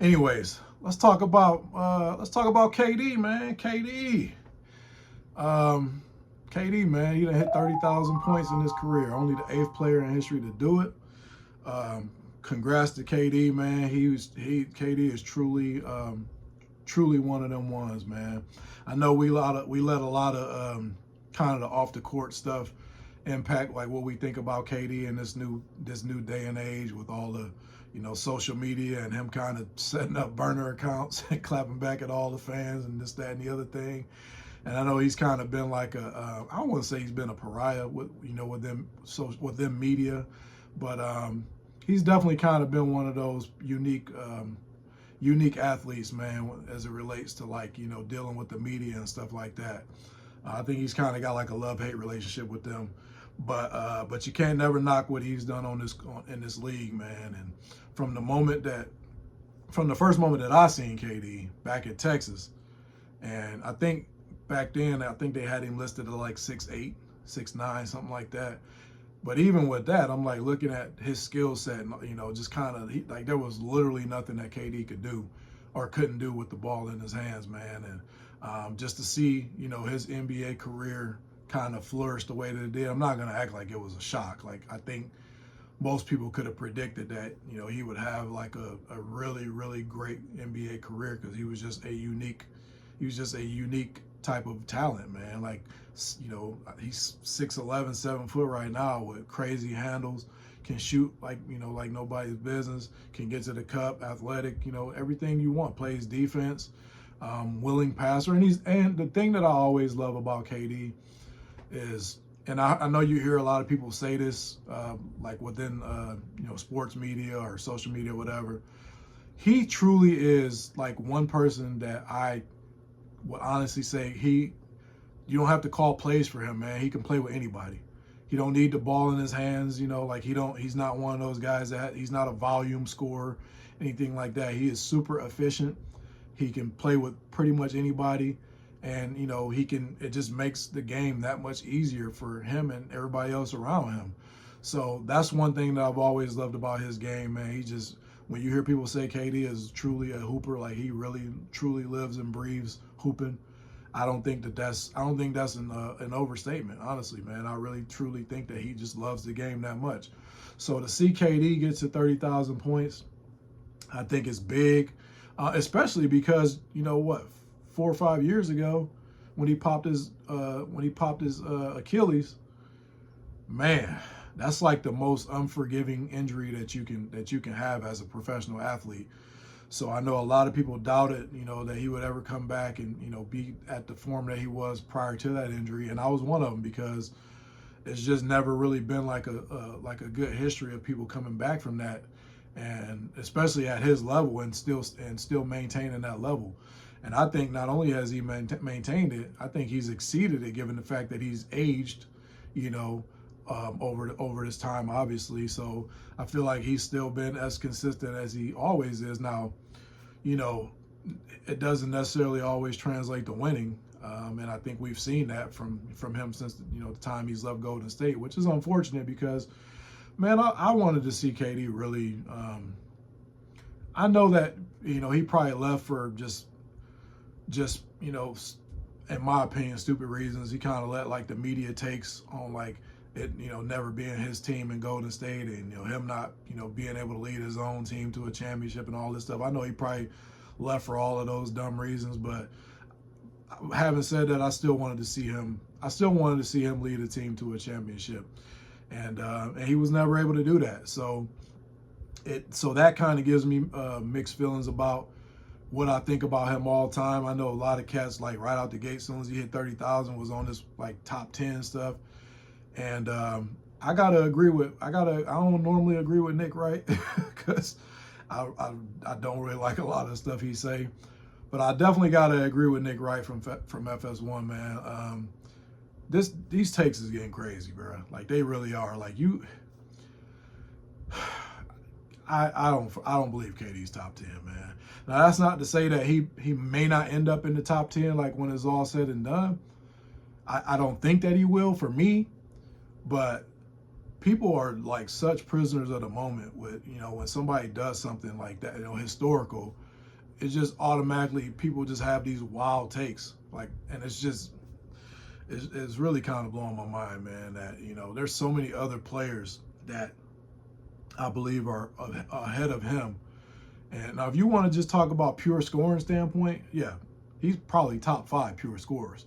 Anyways, let's talk about KD, man. KD, man, he done hit 30,000 points in his career. Only the eighth player in history to do it. Congrats to KD, man. KD is truly one of them ones, man. I know we let a lot of kind of the off the court stuff impact like what we think about KD in this new day and age with all the social media and him kind of setting up burner accounts and clapping back at all the fans and this, that, and the other thing. And I know he's kind of been like I don't want to say he's been a pariah with them media, but he's definitely kind of been one of those unique athletes, man, as it relates to dealing with the media and stuff like that. I think he's kind of got like a love-hate relationship with them, but you can't never knock what he's done in this league, man. And from the first moment that I seen KD back at Texas, and I think back then they had him listed at like 6'8", 6'9", something like that. But even with that, I'm like looking at his skill set, and just kind of like there was literally nothing that KD could do or couldn't do with the ball in his hands, man. And just to see his NBA career kind of flourish the way that it did, I'm not gonna act like it was a shock. Like I think most people could have predicted that he would have like a really, really great NBA career because he was just a unique type of talent, man. Like he's 6'11", 7 foot right now with crazy handles, can shoot like nobody's business, can get to the cup, athletic, everything you want, plays defense, willing passer. And the thing that I always love about KD is, and I know you hear a lot of people say this, like within sports media or social media, whatever. He truly is like one person that I would honestly say you don't have to call plays for him, man. He can play with anybody. He don't need the ball in his hands, he's not one of those guys he's not a volume scorer, anything like that. He is super efficient. He can play with pretty much anybody. And, it just makes the game that much easier for him and everybody else around him. So that's one thing that I've always loved about his game, man. When you hear people say KD is truly a hooper, like he really, truly lives and breathes hooping, I don't think that's an overstatement, honestly, man. I really, truly think that he just loves the game that much. So to see KD get to 30,000 points, I think it's big, especially because, 4 or 5 years ago, when he popped his Achilles, man, that's like the most unforgiving injury that you can have as a professional athlete. So I know a lot of people doubted, that he would ever come back and be at the form that he was prior to that injury, and I was one of them because it's just never really been like a good history of people coming back from that, and especially at his level and still maintaining that level. And I think not only has he maintained it, I think he's exceeded it given the fact that he's aged, over this time, obviously. So I feel like he's still been as consistent as he always is. Now, it doesn't necessarily always translate to winning. And I think we've seen that from him since, the time he's left Golden State, which is unfortunate because, man, I wanted to see KD really. I know that, he probably left for just in my opinion, stupid reasons. He kind of let like the media takes on like it, never being his team in Golden State, and him not, being able to lead his own team to a championship and all this stuff. I know he probably left for all of those dumb reasons, but having said that, I still wanted to see him lead a team to a championship, and he was never able to do that. So that kind of gives me mixed feelings about what I think about him all the time. I know a lot of cats, like right out the gate, as soon as he hit 30,000, was on this like top 10 stuff. And I don't normally agree with Nick Wright because I don't really like a lot of the stuff he say, but I definitely gotta agree with Nick Wright from FS1, man. These takes is getting crazy, bro. Like they really are. Like I don't believe KD's top 10, man. Now that's not to say that he may not end up in the top 10 like when it's all said and done. I don't think that he will for me, but people are like such prisoners of the moment with, when somebody does something like that, historical, it's just automatically people just have these wild takes, like, and it's really kind of blowing my mind, man, that, you know, there's so many other players that I believe are ahead of him. And now if you want to just talk about pure scoring standpoint, yeah, he's probably top 5 pure scorers.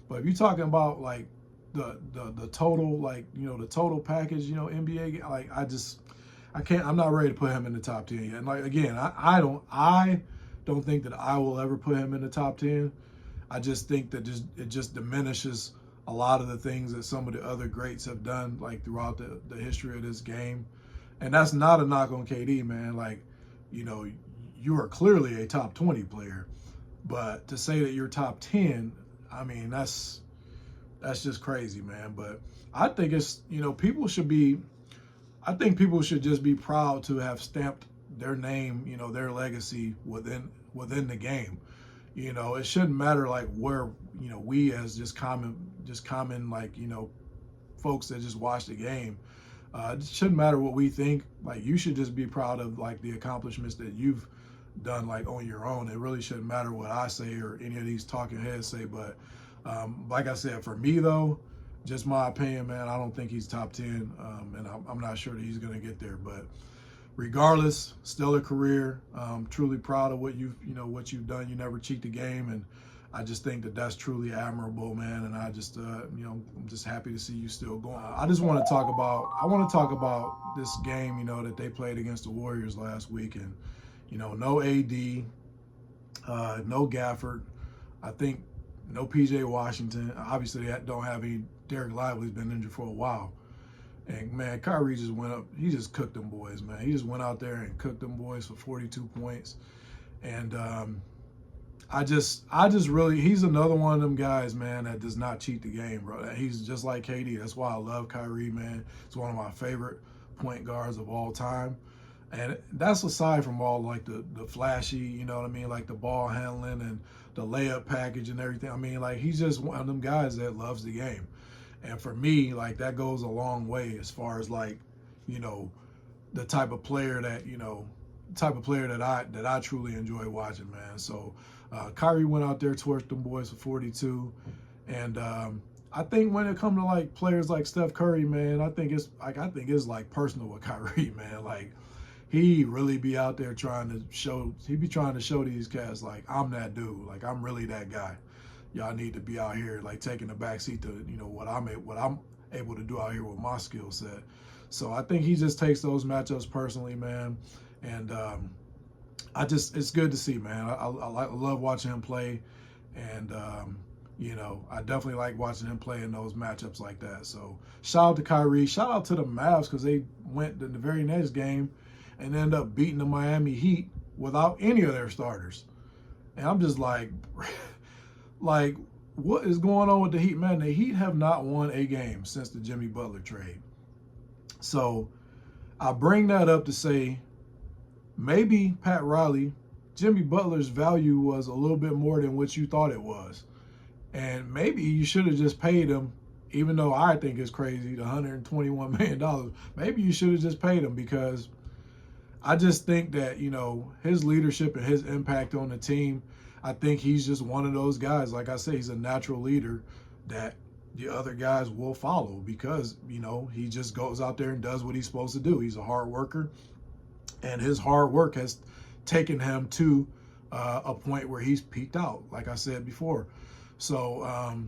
But if you're talking about like the total, like, you know, the total package, you know, NBA, like, I can't, I'm not ready to put him in the top 10 yet. And like, again, I don't think that I will ever put him in the top 10. I just think that it just diminishes a lot of the things that some of the other greats have done, like, throughout the history of this game. And that's not a knock on KD, man. Like, you know, you are clearly a top 20 player, but to say that you're top 10, I mean, that's just crazy, man. But I think it's, you know, I think people should just be proud to have stamped their name, you know, their legacy within the game. You know, it shouldn't matter like where, you know, we as just common like, you know, folks that just watch the game. It shouldn't matter what we think. Like, you should just be proud of like the accomplishments that you've done, like, on your own. It really shouldn't matter what I say or any of these talking heads say. But like I said, for me though, just my opinion, man, I don't think he's top 10, and I'm not sure that he's going to get there. But regardless, stellar career. Truly proud of what you've done. You never cheat the game, and I just think that that's truly admirable, man. And I just, you know, I'm just happy to see you still going. I want to talk about this game, you know, that they played against the Warriors last week, and, you know, no AD, no Gafford. I think no PJ Washington. Obviously, they don't have any. Derek Lively's been injured for a while. And, man, Kyrie just went up. He just cooked them boys, man. He just went out there and cooked them boys for 42 points. And I just really, he's another one of them guys, man, that does not cheat the game, bro. He's just like KD. That's why I love Kyrie, man. He's one of my favorite point guards of all time. And that's aside from all, like, the flashy, you know what I mean, like the ball handling and the layup package and everything. I mean, like, he's just one of them guys that loves the game. And for me, like, that goes a long way as far as, like, you know, the type of player that, you know, that I truly enjoy watching, man. So Kyrie went out there, torched them boys for 42. And I think when it comes to, like, players like Steph Curry, man, I think it's like personal with Kyrie, man. Like, he really be out there trying to show these cats, like, I'm that dude. Like, I'm really that guy. Y'all need to be out here, like, taking the backseat to, you know, what I'm able to do out here with my skill set. So I think he just takes those matchups personally, man. And it's good to see, man. I love watching him play. And, you know, I definitely like watching him play in those matchups like that. So shout out to Kyrie. Shout out to the Mavs, because they went in the very next game and ended up beating the Miami Heat without any of their starters. And I'm just like, like, what is going on with the Heat, man? The Heat have not won a game since the Jimmy Butler trade. So I bring that up to say, maybe Pat Riley, Jimmy Butler's value was a little bit more than what you thought it was. And maybe you should have just paid him, even though I think it's crazy, the $121 million. Maybe you should have just paid him, because I just think that, you know, his leadership and his impact on the team, I think he's just one of those guys. Like I say, he's a natural leader that the other guys will follow, because, you know, he just goes out there and does what he's supposed to do. He's a hard worker, and his hard work has taken him to a point where he's peaked out, like I said before. So,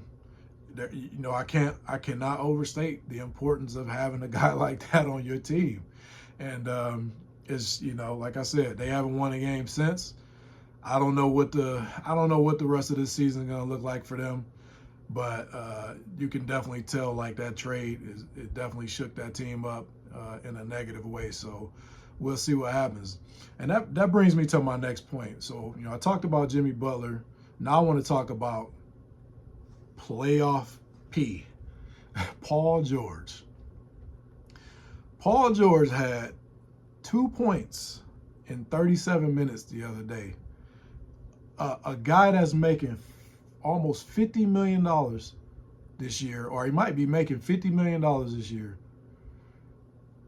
you know, I cannot overstate the importance of having a guy like that on your team. And it's, you know, like I said, they haven't won a game since. I don't know what the rest of this season is going to look like for them, but you can definitely tell, like, that trade it definitely shook that team up in a negative way. So we'll see what happens. And that brings me to my next point. So, you know, I talked about Jimmy Butler. Now I want to talk about playoff P, Paul George. Paul George had 2 points in 37 minutes the other day. A guy that's making almost $50 million this year, or he might be making $50 million this year,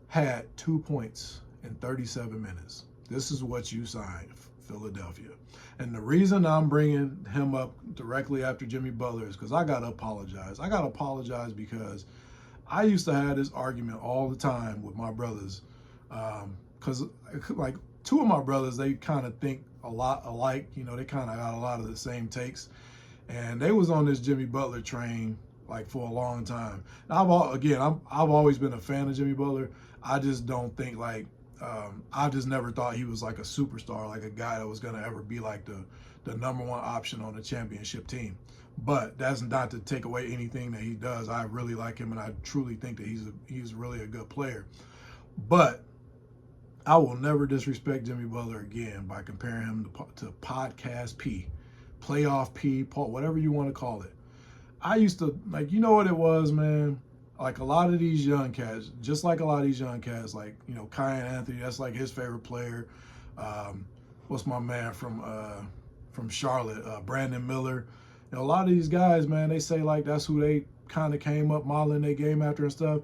had 2 points in 37 minutes. This is what you signed Philadelphia. And the reason I'm bringing him up directly after Jimmy Butler is because I got to apologize. I got to apologize because I used to have this argument all the time with my brothers. Because, like, two of my brothers, they kind of think a lot alike. You know, they kind of got a lot of the same takes. And they was on this Jimmy Butler train, like, for a long time. Now, I've always been a fan of Jimmy Butler. I just don't think, like, I just never thought he was like a superstar, like a guy that was going to ever be like the number one option on the championship team. But that's not to take away anything that he does. I really like him, and I truly think that he's really a good player. But I will never disrespect Jimmy Butler again by comparing him to Podcast P, Playoff P, Paul, whatever you want to call it. I used to, like, you know what it was, man? Like a lot of these young cats, just like a lot of these young cats, like, you know, Kai Anthony, that's like his favorite player. What's my man from Charlotte, Brandon Miller. You know, a lot of these guys, man, they say like that's who they kind of came up modeling their game after and stuff.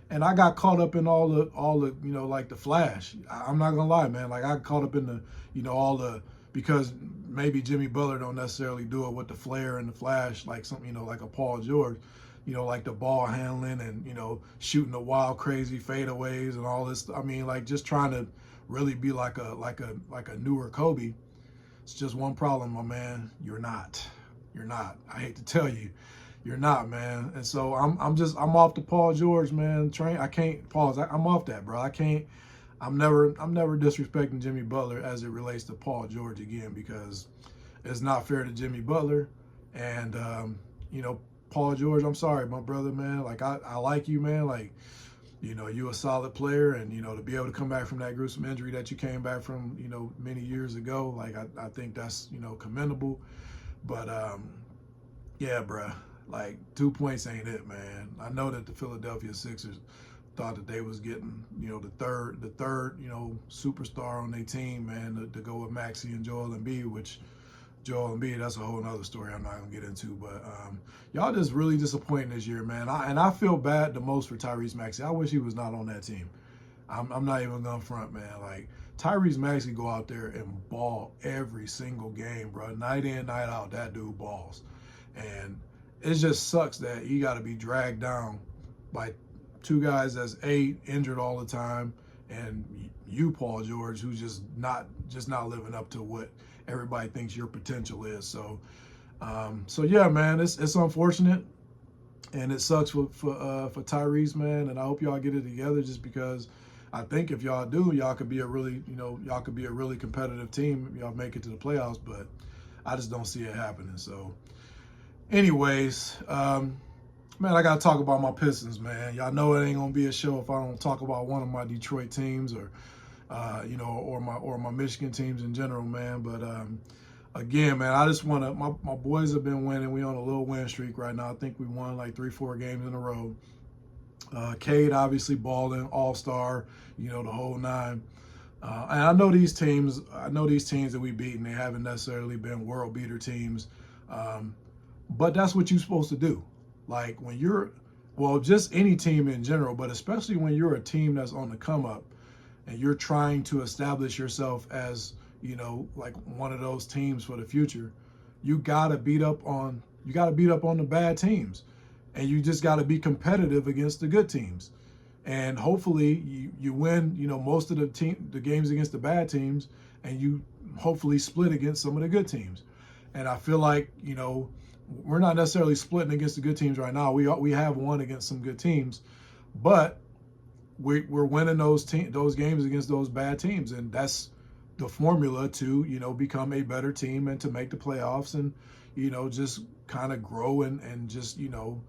And I got caught up in all the you know, like the flash. I'm not gonna lie, man. Like I got caught up in the, you know, because maybe Jimmy Butler don't necessarily do it with the flair and the flash like something, you know, like a Paul George. You know, like the ball handling and, you know, shooting the wild, crazy fadeaways and all this. I mean, like just trying to really be like a newer Kobe. It's just one problem, my man. You're not. I hate to tell you, you're not, man. And so I'm off the Paul George, man. Train. I can't pause. I'm off that, bro. I can't. I'm never disrespecting Jimmy Butler as it relates to Paul George again, because it's not fair to Jimmy Butler. And you know, Paul George, I'm sorry, my brother, man. Like, I like you, man. Like, you know, you a solid player, and, you know, to be able to come back from that gruesome injury that you came back from, you know, many years ago, like, I think that's, you know, commendable. But, yeah, bruh, like, 2 points ain't it, man. I know that the Philadelphia Sixers thought that they was getting, you know, the third, you know, superstar on their team, man, to go with Maxey and Joel Embiid, which Joel Embiid, that's a whole other story I'm not going to get into. But y'all just really disappointing this year, man. I feel bad the most for Tyrese Maxey. I wish he was not on that team. I'm not even going to front, man. Like, Tyrese Maxey go out there and ball every single game, bro. Night in, night out, that dude balls. And it just sucks that he got to be dragged down by two guys that's injured all the time, and you, Paul George, who's just not living up to what everybody thinks your potential is. So yeah, man, it's unfortunate, and it sucks for Tyrese, man. And I hope y'all get it together, just because I think if y'all do, y'all could be a really competitive team if y'all make it to the playoffs. But I just don't see it happening. So, anyways, man, I gotta talk about my Pistons, man. Y'all know it ain't gonna be a show if I don't talk about one of my Detroit teams, or you know, or my Michigan teams in general, man. But again, man, I just want to. My boys have been winning. We on a little win streak right now. I think we won like 3-4 games in a row. Cade obviously balling, all-star, you know, the whole nine. And I know these teams. That we beaten, they haven't necessarily been world beater teams, but that's what you're supposed to do. Like when you're, well, just any team in general, but especially when you're a team that's on the come up, and you're trying to establish yourself as, you know, like one of those teams for the future, you gotta beat up on the bad teams, and you just gotta be competitive against the good teams. And hopefully you win, you know, most of the games against the bad teams, and you hopefully split against some of the good teams. And I feel like, you know, we're not necessarily splitting against the good teams right now. We have won against some good teams, but we're winning those games against those bad teams, and that's the formula to, you know, become a better team and to make the playoffs, and, you know, just kind of grow and just, you know,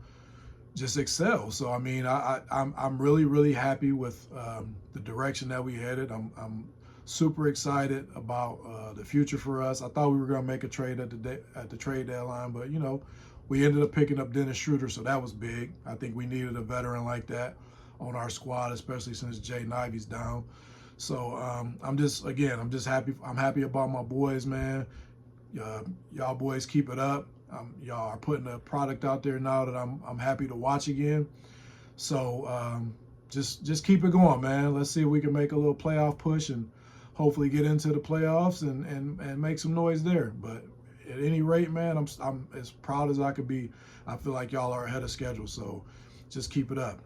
just excel. So I mean, I'm really, really happy with the direction that we headed. I'm super excited about the future for us. I thought we were going to make a trade at the trade deadline, but, you know, we ended up picking up Dennis Schroeder, so that was big. I think we needed a veteran like that on our squad, especially since Jay Ivy's down. So I'm just happy. I'm happy about my boys, man. Y'all boys keep it up. Y'all are putting a product out there now that I'm happy to watch again. So just keep it going, man. Let's see if we can make a little playoff push, and hopefully get into the playoffs and make some noise there. But at any rate, man, I'm as proud as I could be. I feel like y'all are ahead of schedule, so just keep it up.